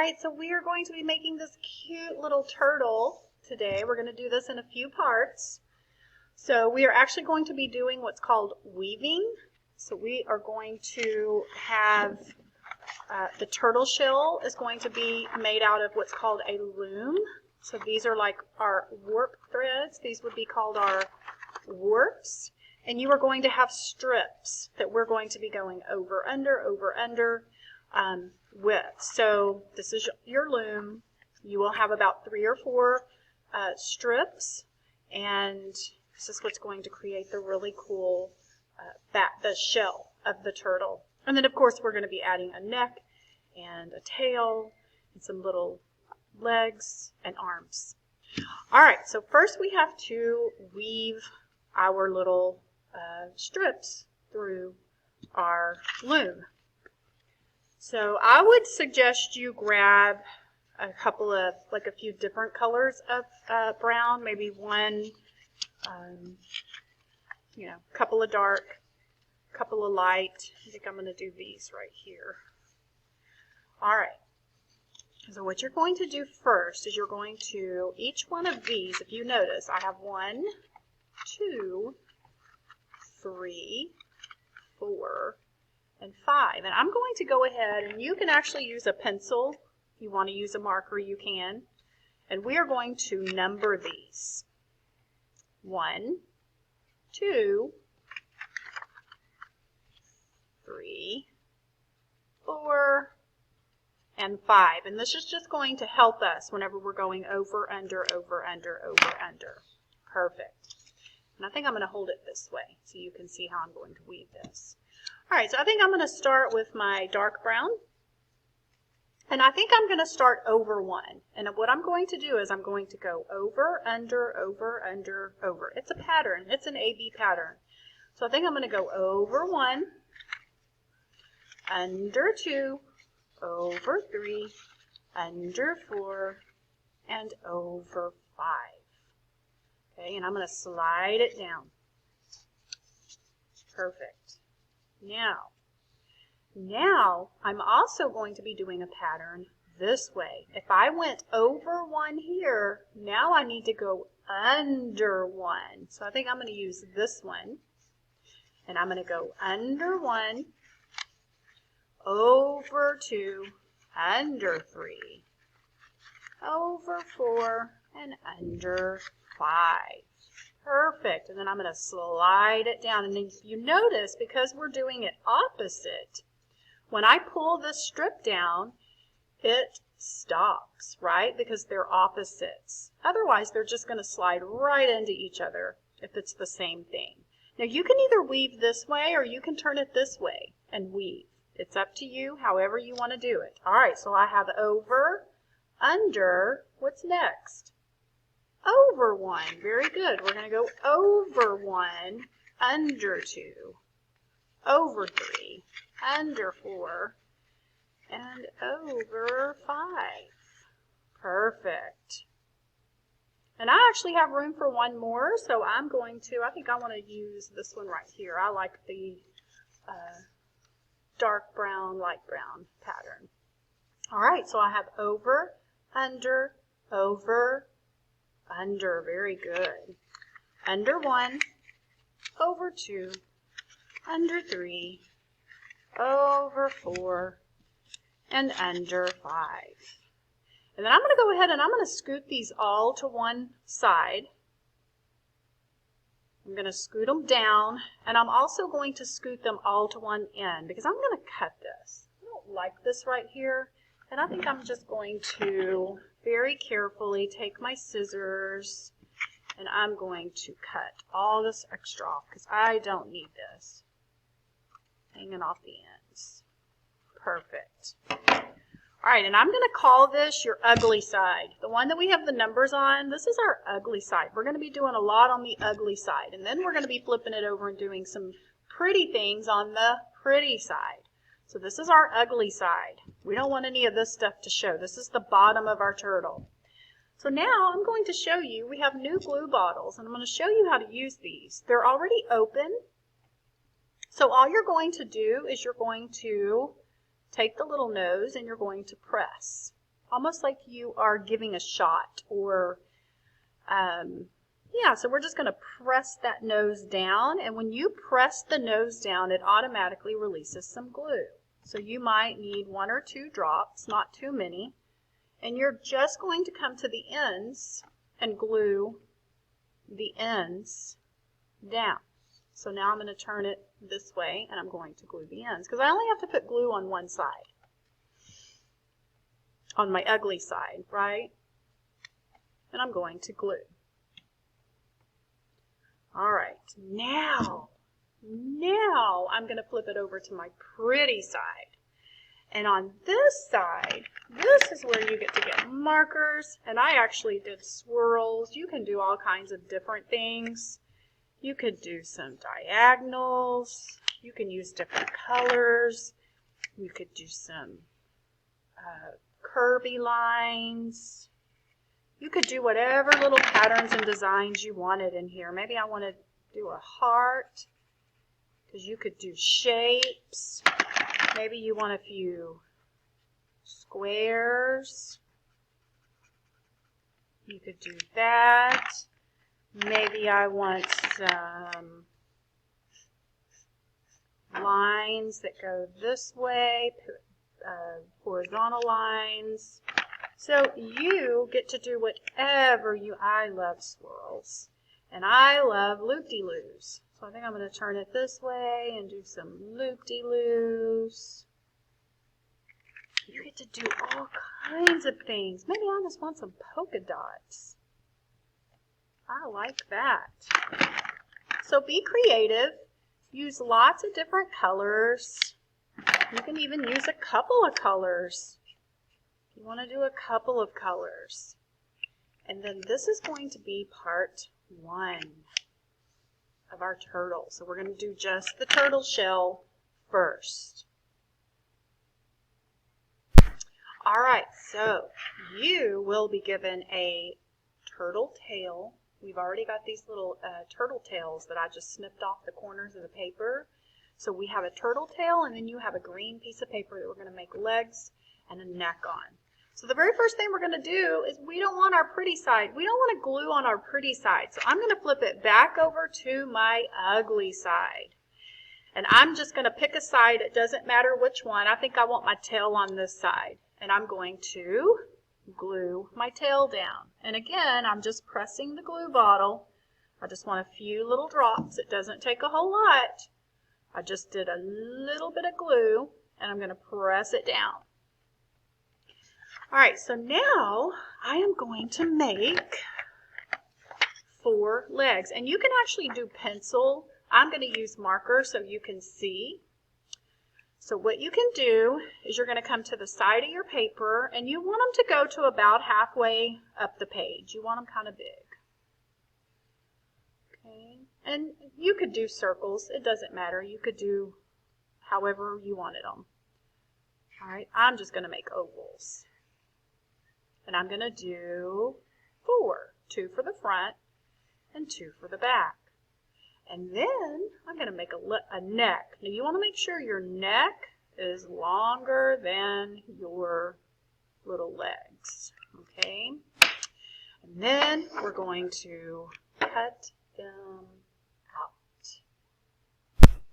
right, so we are going to be making this cute little turtle today. We're going to do this in a few parts. So we are actually going to be doing what's called weaving. So we are going to have the turtle shell is going to be made out of what's called a loom. So these are like our warp threads. These would be called our warps. And you are going to have strips that we're going to be going over, under, with. So this is your loom. You will have about 3 or 4 strips, and this is what's going to create the really cool the shell of the turtle. And then of course we're going to be adding a neck and a tail and some little legs and arms. Alright, so first we have to weave our little strips through our loom. So I would suggest you grab a couple of, like a few different colors of brown, maybe one, couple of dark, couple of light. I think I'm going to do these right here. All right. So what you're going to do first is you're going to, each one of these, if you notice, I have 1, 2, 3, 4, and 5. And I'm going to go ahead, and you can actually use a pencil. If you want to use a marker, you can. And we are going to number these. 1, 2, 3, 4, and 5. And this is just going to help us whenever we're going over, under, over, under, over, under. Perfect. And I think I'm going to hold it this way so you can see how I'm going to weave this. All right, so I think I'm going to start with my dark brown. And I think I'm going to start over 1. And what I'm going to do is I'm going to go over, under, over. It's a pattern. It's an A-B pattern. So I think I'm going to go over 1, under 2, over 3, under 4, and over 5. Okay, and I'm going to slide it down. Perfect. Now I'm also going to be doing a pattern this way. If I went over 1 here, now I need to go under 1. So I think I'm going to use this one. And I'm going to go under 1, over 2, under 3, over 4, and under 5. Perfect. And then I'm going to slide it down. And then you notice, because we're doing it opposite, when I pull this strip down, it stops, right? Because they're opposites. Otherwise, they're just going to slide right into each other if it's the same thing. Now, you can either weave this way or you can turn it this way and weave. It's up to you, however you want to do it. All right, so I have over, under. What's next? Over 1. Very good. We're going to go over 1, under 2, over 3, under 4, and over 5. Perfect. And I actually have room for one more, so I'm going to, I think I want to use this one right here. I like the dark brown, light brown pattern. All right, so I have over, under, over, under. Very good. Under 1, over 2, under 3, over 4, and under 5. And then I'm going to go ahead and I'm going to scoot these all to one side. I'm going to scoot them down, and I'm also going to scoot them all to one end because I'm going to cut this. I don't like this right here, and I think I'm just going to very carefully take my scissors, and I'm going to cut all this extra off because I don't need this hanging off the ends. Perfect. All right, and I'm going to call this your ugly side. The one that we have the numbers on, this is our ugly side. We're going to be doing a lot on the ugly side, and then we're going to be flipping it over and doing some pretty things on the pretty side. So this is our ugly side. We don't want any of this stuff to show. This is the bottom of our turtle. So now I'm going to show you, we have new glue bottles, and I'm going to show you how to use these. They're already open. So all you're going to do is you're going to take the little nose and you're going to press. almost like you are giving a shot or, yeah, so we're just going to press that nose down. And when you press the nose down, it automatically releases some glue. So you might need 1 or 2 drops, not too many. And you're just going to come to the ends and glue the ends down. So now I'm going to turn it this way and I'm going to glue the ends because I only have to put glue on one side, on my ugly side, right? And I'm going to glue. All right, now I'm going to flip it over to my pretty side. And on this side, this is where you get to get markers. And I actually did swirls. You can do all kinds of different things. You could do some diagonals. You can use different colors. You could do some curvy lines. You could do whatever little patterns and designs you wanted in here. Maybe I want to do a heart, because you could do shapes. Maybe you want a few squares. You could do that. Maybe I want some lines that go this way, horizontal lines. So you get to do whatever I love swirls. And I love loop-de-loos. So I think I'm going to turn it this way and do some loop-de-loos. You get to do all kinds of things. Maybe I just want some polka dots. I like that. So be creative. Use lots of different colors. You can even use a couple of colors. You want to do a couple of colors. And then this is going to be part 1 of our turtle. So we're going to do just the turtle shell first. All right, so you will be given a turtle tail. We've already got these little turtle tails that I just snipped off the corners of the paper. So we have a turtle tail, and then you have a green piece of paper that we're going to make legs and a neck on. So the very first thing we're going to do is we don't want our pretty side. We don't want to glue on our pretty side. So I'm going to flip it back over to my ugly side. And I'm just going to pick a side. It doesn't matter which one. I think I want my tail on this side. And I'm going to glue my tail down. And again, I'm just pressing the glue bottle. I just want a few little drops. It doesn't take a whole lot. I just did a little bit of glue, and I'm going to press it down. All right, so now I am going to make 4 legs. And you can actually do pencil. I'm going to use marker so you can see. So what you can do is you're going to come to the side of your paper, and you want them to go to about halfway up the page. You want them kind of big. Okay, and you could do circles. It doesn't matter. You could do however you wanted them. All right, I'm just going to make ovals. And I'm going to do 4. 2 for the front and 2 for the back. And then I'm going to make a neck. Now you want to make sure your neck is longer than your little legs. Okay? And then we're going to cut them out.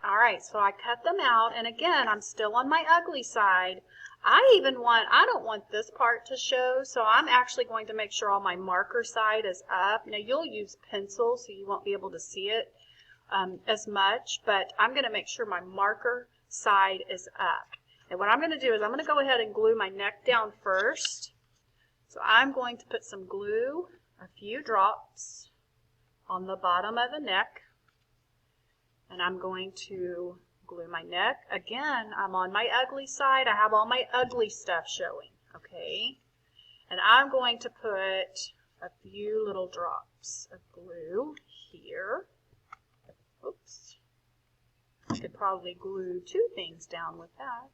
All right, so I cut them out. And again, I'm still on my ugly side. I don't want this part to show, so I'm actually going to make sure all my marker side is up. Now you'll use pencil, so you won't be able to see it as much, but I'm going to make sure my marker side is up. And what I'm going to do is I'm going to go ahead and glue my neck down first. So I'm going to put some glue, a few drops, on the bottom of the neck, and I'm going to glue my neck. Again, I'm on my ugly side. I have all my ugly stuff showing, okay? And I'm going to put a few little drops of glue here. Oops. I could probably glue 2 things down with that.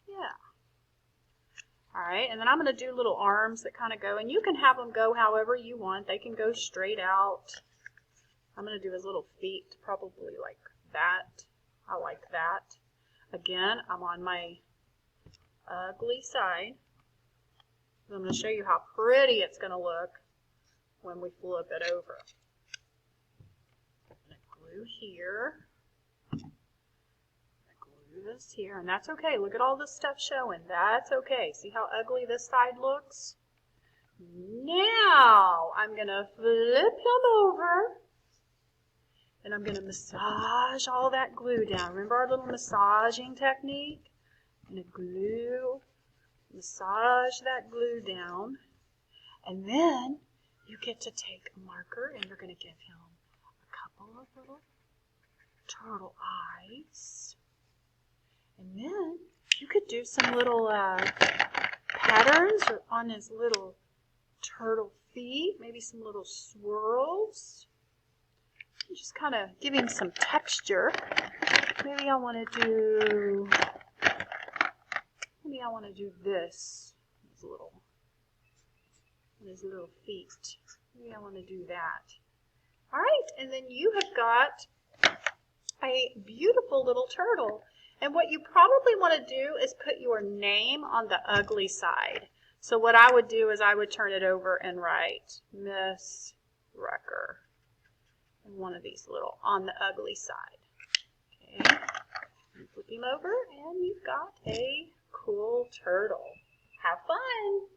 Yeah. All right, and then I'm going to do little arms that kind of go, and you can have them go however you want. They can go straight out. I'm going to do his little feet, probably like that. I like that. Again, I'm on my ugly side. I'm going to show you how pretty it's going to look when we flip it over. I'm going to glue here. Glue this here, and that's okay. Look at all this stuff showing. That's okay. See how ugly this side looks? Now I'm going to flip him over, and I'm going to massage all that glue down. Remember our little massaging technique? I'm going to glue, massage that glue down, and then you get to take a marker and you're going to give him a couple of little turtle eyes. And then you could do some little patterns on his little turtle feet, maybe some little swirls. Just kind of give him some texture. Maybe I want to do this. His little feet. Maybe I want to do that. All right, and then you have got a beautiful little turtle. And what you probably want to do is put your name on the ugly side. So what I would do is I would turn it over and write Miss Rucker. And one of these little on the ugly side. Okay, flip him over and you've got a cool turtle. Have fun!